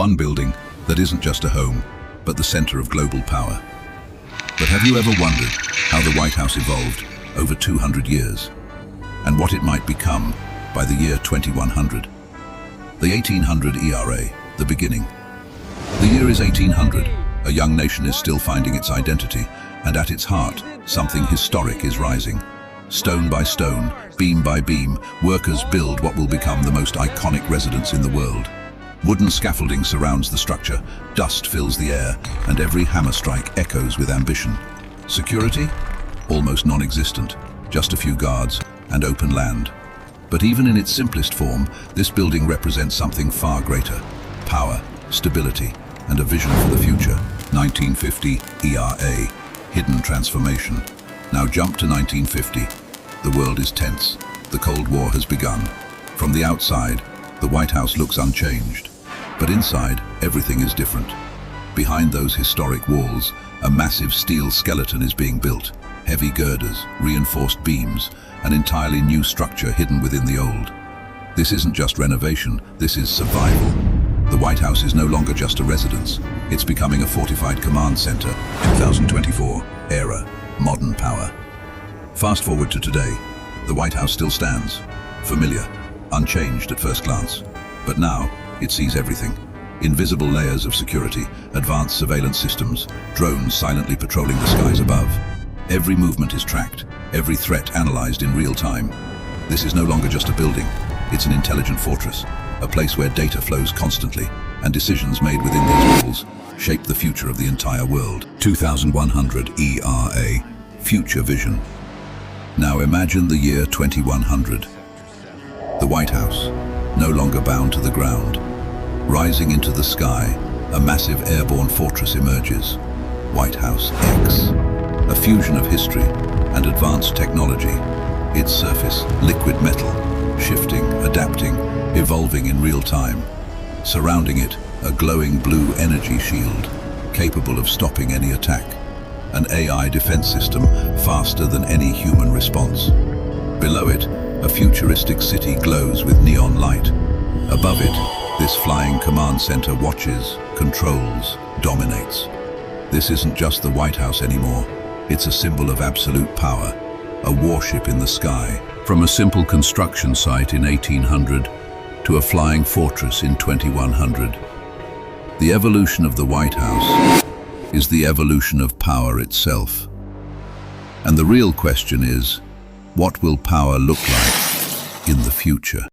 One building that isn't just a home, but the center of global power. But have you ever wondered how the White House evolved over 200 years? And what it might become by the year 2100? The 1800 ERA, the beginning. The year is 1800. A young nation is still finding its identity, and at its heart, something historic is rising. Stone by stone, beam by beam, workers build what will become the most iconic residence in the world. Wooden scaffolding surrounds the structure, dust fills the air, and every hammer strike echoes with ambition. Security? Almost non-existent, just a few guards and open land. But even in its simplest form, this building represents something far greater. Power, stability, and a vision for the future. 1950 ERA, hidden transformation. Now jump to 1950. The world is tense. The Cold War has begun. From the outside, the White House looks unchanged. But inside, everything is different. Behind those historic walls, a massive steel skeleton is being built. Heavy girders, reinforced beams, an entirely new structure hidden within the old. This isn't just renovation, this is survival. The White House is no longer just a residence. It's becoming a fortified command center. 2024 era, modern power. Fast forward to today, the White House still stands. Familiar, unchanged at first glance. But now, it sees everything. Invisible layers of security, advanced surveillance systems, drones silently patrolling the skies above. Every movement is tracked, every threat analyzed in real time. This is no longer just a building, it's an intelligent fortress, a place where data flows constantly, and decisions made within these walls shape the future of the entire world. 2100 ERA, future vision. Now imagine the year 2100. The White House, no longer bound to the ground. Rising into the sky, a massive airborne fortress emerges. White House X, a fusion of history and advanced technology. Its surface, liquid metal, shifting, adapting, evolving in real time. Surrounding it, a glowing blue energy shield, capable of stopping any attack. An AI defense system faster than any human response. Below it, a futuristic city glows with neon light. Above it, this flying command center watches, controls, dominates. This isn't just the White House anymore. It's a symbol of absolute power, a warship in the sky. From a simple construction site in 1800 to a flying fortress in 2100. The evolution of the White House is the evolution of power itself. And the real question is, what will power look like in the future?